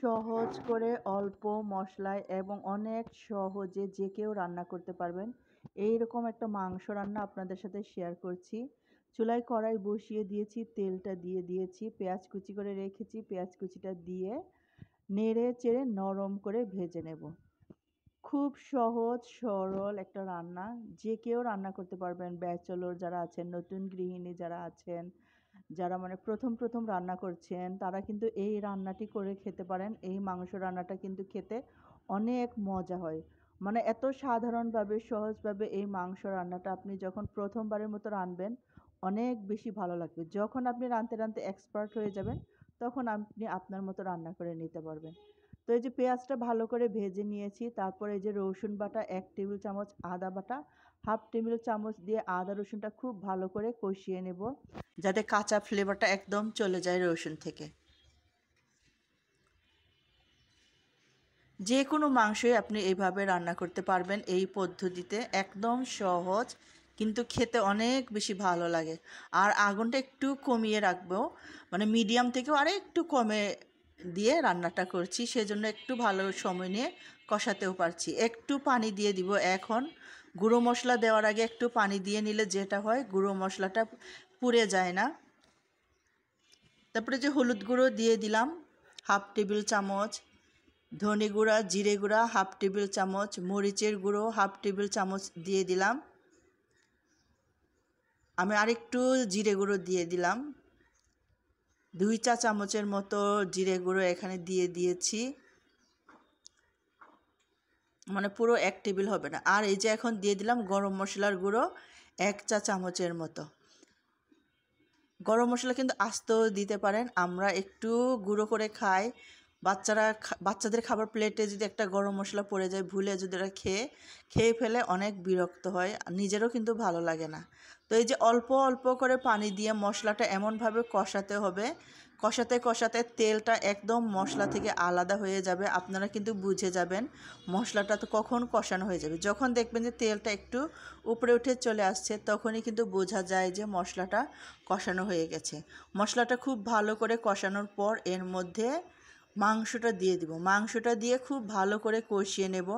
সহজ করে অল্প মশলায় এবং অনেক সহজে যে কেউ রান্না করতে পারবেন এইরকম একটা মাংস রান্না আপনাদের সাথে শেয়ার করছি। চুলায় কড়াই বসিয়ে দিয়েছি, তেলটা দিয়ে দিয়েছি, পেঁয়াজ কুচি করে রেখেছি, পেঁয়াজ কুচিটা দিয়ে নেড়ে চেড়ে নরম করে ভেজে নেব। খুব সহজ সরল একটা রান্না, যে কেউ রান্না করতে পারবেন। ব্যাচেলর যারা আছেন, নতুন গৃহিণী যারা আছেন, যারা মানে প্রথম প্রথম রান্না করছেন, তারা কিন্তু এই রান্নাটি করে খেতে পারেন। এই মাংস রান্নাটা কিন্তু খেতে অনেক মজা হয়। মানে এত সাধারণভাবে সহজভাবে এই মাংস রান্নাটা আপনি যখন প্রথমবারের মতো রাঁধবেন অনেক বেশি ভালো লাগবে। যখন আপনি রাঁধতে রাঁধতে এক্সপার্ট হয়ে যাবেন তখন আপনি আপনার মতো রান্না করে নিতে পারবেন। তো এই যে পেঁয়াজটা ভালো করে ভেজে নিয়েছি, তারপরে এই যে রসুন বাটা 1 টেবিল চামচ, আদা বাটা 1/2 টেবিল চামচ দিয়ে আদা রসুনটা খুব ভালো করে কষিয়ে নেব, যাতে কাঁচা ফ্লেভারটা একদম চলে যায় রসুন থেকে। যে কোনো মাংসই আপনি এইভাবে রান্না করতে পারবেন, এই পদ্ধতিতে একদম সহজ, কিন্তু খেতে অনেক বেশি ভালো লাগে। আর আগুনটা একটু কমিয়ে রাখবো, মানে মিডিয়াম থেকেও আরে একটু কমে দিয়ে রান্নাটা করছি, সেজন্য একটু ভালো সময় নিয়ে কষাতেও পারছি। একটু পানি দিয়ে দিব এখন। গুঁড়ো মশলা দেওয়ার আগে একটু পানি দিয়ে নিলে যেটা হয়, গুঁড়ো মশলাটা পুড়ে যায় না। তারপরে যে হলুদ গুঁড়ো দিয়ে দিলাম 1/2 টেবিল চামচ, ধনে গুঁড়া জিরে গুঁড়া 1/2 টেবিল চামচ, মরিচের গুঁড়ো 1/2 টেবিল চামচ দিয়ে দিলাম। আমি আরেকটু জিরে গুঁড়ো দিয়ে দিলাম, 2 চা চামচের মতো জিরে গুঁড়ো এখানে দিয়ে দিয়েছি, মানে পুরো 1 টেবিল হবে না। আর এই যে এখন দিয়ে দিলাম গরম মশলার গুঁড়ো 1 চা চামচের মতো। গরম মশলা কিন্তু আস্তেও দিতে পারেন, আমরা একটু গুঁড়ো করে খাই। বাচ্চাদের খাবার প্লেটে যদি একটা গরম মশলা পড়ে যায়, ভুলে যদি ওরা খেয়ে ফেলে, অনেক বিরক্ত হয়, নিজেরও কিন্তু ভালো লাগে না। তো এই যে অল্প অল্প করে পানি দিয়ে মশলাটা এমনভাবে কষাতে হবে, কষাতে কষাতে তেলটা একদম মশলা থেকে আলাদা হয়ে যাবে। আপনারা কিন্তু বুঝে যাবেন মশলাটা তো কখন কষানো হয়ে যাবে। যখন দেখবেন যে তেলটা একটু উপরে উঠে চলে আসছে, তখনই কিন্তু বোঝা যায় যে মশলাটা কষানো হয়ে গেছে। মশলাটা খুব ভালো করে কষানোর পর এর মধ্যে মাংসটা দিয়ে দিব। মাংসটা দিয়ে খুব ভালো করে কষিয়ে নেব।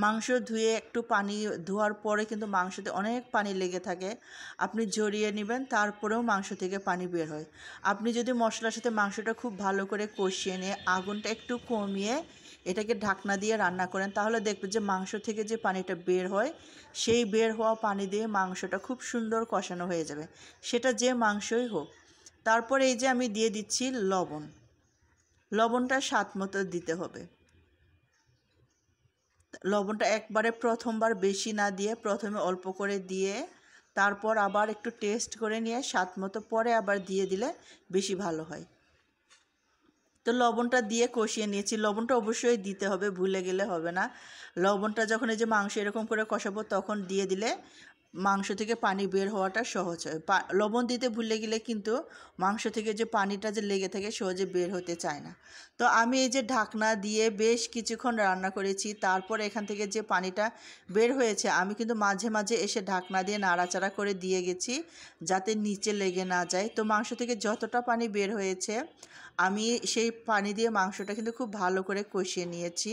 মাংস ধুয়ে একটু পানি ধোয়ার পরে কিন্তু মাংসতে অনেক পানি লেগে থাকে, আপনি ঝরিয়ে নেবেন, তারপরেও মাংস থেকে পানি বের হয়। আপনি যদি মশলার সাথে মাংসটা খুব ভালো করে কষিয়ে নিয়ে আগুনটা একটু কমিয়ে এটাকে ঢাকনা দিয়ে রান্না করেন, তাহলে দেখবেন যে মাংস থেকে যে পানিটা বের হয়, সেই বের হওয়া পানি দিয়ে মাংসটা খুব সুন্দর কষানো হয়ে যাবে, সেটা যে মাংসই হোক। তারপরে এই যে আমি দিয়ে দিচ্ছি লবণ। লবণটা স্বাদ মতো দিতে হবে। লবণটা একবারে প্রথমবার বেশি না দিয়ে প্রথমে অল্প করে দিয়ে তারপর আবার একটু টেস্ট করে নিয়ে স্বাদ মতো পরে আবার দিয়ে দিলে বেশি ভালো হয়। তো লবণটা দিয়ে কষিয়ে নিয়েছি। লবণটা অবশ্যই দিতে হবে, ভুলে গেলে হবে না। লবণটা যখন এই যে মাংস এরকম করে কষাবো তখন দিয়ে দিলে মাংস থেকে পানি বের হওয়াটা সহজ হয়। লবণ দিতে ভুলে গেলে কিন্তু মাংস থেকে যে পানিটা যে লেগে থাকে সহজে বের হতে চায় না। তো আমি এই যে ঢাকনা দিয়ে বেশ কিছুক্ষণ রান্না করেছি, তারপর এখান থেকে যে পানিটা বের হয়েছে আমি কিন্তু মাঝে মাঝে এসে ঢাকনা দিয়ে নাড়াচাড়া করে দিয়ে গেছি, যাতে নিচে লেগে না যায়। তো মাংস থেকে যতটা পানি বের হয়েছে আমি সেই পানি দিয়ে মাংসটা কিন্তু খুব ভালো করে কষিয়ে নিয়েছি।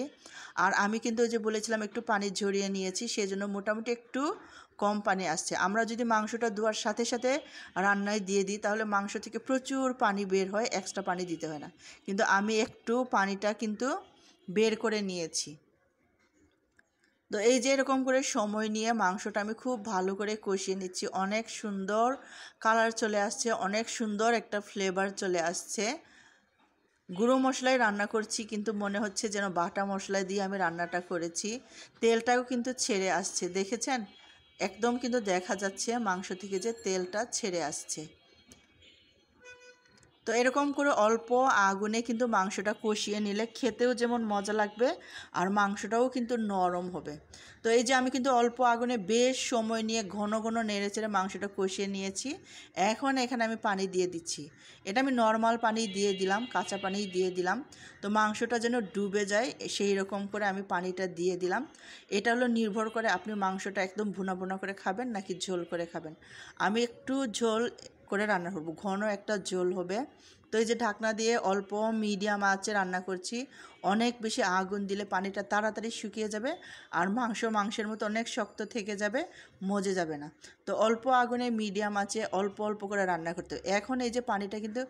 আর আমি কিন্তু ওই যে বলেছিলাম একটু পানি ঝরিয়ে নিয়েছি, সেজন্য মোটামুটি একটু কম পানি আসছে। আমরা যদি মাংসটা ধোয়ার সাথে সাথে রান্নায় দিয়ে দিই তাহলে মাংস থেকে প্রচুর পানি বের হয়, এক্সট্রা পানি দিতে হয় না। কিন্তু আমি একটু পানিটা কিন্তু বের করে নিয়েছি। তো এই যে এরকম করে সময় নিয়ে মাংসটা আমি খুব ভালো করে কষিয়ে নিচ্ছি। অনেক সুন্দর কালার চলে আসছে, অনেক সুন্দর একটা ফ্লেভার চলে আসছে। গুঁড়ো মশলায় রান্না করছি কিন্তু মনে হচ্ছে যেন বাটা মশলা দিয়ে আমি রান্নাটা করেছি। তেলটাও কিন্তু ছেড়ে আসছে, দেখেছেন? একদম কিন্তু দেখা যাচ্ছে মাংস থেকে যে তেলটা ছেড়ে আসছে। তো এরকম করে অল্প আগুনে কিন্তু মাংসটা কষিয়ে নিলে খেতেও যেমন মজা লাগবে আর মাংসটাও কিন্তু নরম হবে। তো এই যে আমি কিন্তু অল্প আগুনে বেশ সময় নিয়ে ঘন ঘন নেড়েচেড়ে মাংসটা কষিয়ে নিয়েছি। এখন এখানে আমি পানি দিয়ে দিচ্ছি। এটা আমি নর্মাল পানি দিয়ে দিলাম, কাঁচা পানি দিয়ে দিলাম। তো মাংসটা যেন ডুবে যায় সেই রকম করে আমি পানিটা দিয়ে দিলাম। এটা হলো নির্ভর করে আপনি মাংসটা একদম ভুনা ভুনা করে খাবেন নাকি ঝোল করে খাবেন। আমি একটু ঝোল করে রান্না করব, ঘন একটা ঝোল হবে, তো এই যে ঢাকনা দিয়ে অল্প মিডিয়াম আঁচে রান্না করছি। অনেক বেশি আগুন দিলে পানিটা তাড়াতাড়ি শুকিয়ে যাবে আর মাংসের মতো অনেক শক্ত থেকে যাবে, মজে যাবে না। তো অল্প আগুনে মিডিয়াম আঁচে অল্প অল্প করে রান্না করতে হবে। এখন এই যে পানিটা কিন্তু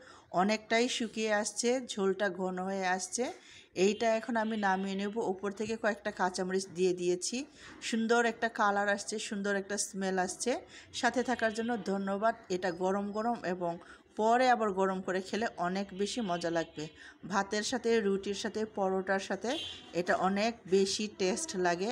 অনেকটাই শুকিয়ে আসছে, ঝোলটা ঘন হয়ে আসছে। এইটা এখন আমি নামিয়ে নেব। উপর থেকে কয়েকটা কাঁচামরিচ দিয়ে দিয়েছি। সুন্দর একটা কালার আসছে, সুন্দর একটা স্মেল আসছে। সাথে থাকার জন্য ধন্যবাদ। এটা গরম গরম এবং পরে আবার গরম করে খেলে অনেক বেশি মজা লাগবে। ভাতের সাথে, রুটির সাথে, পরোটার সাথে এটা অনেক বেশি টেস্ট লাগে।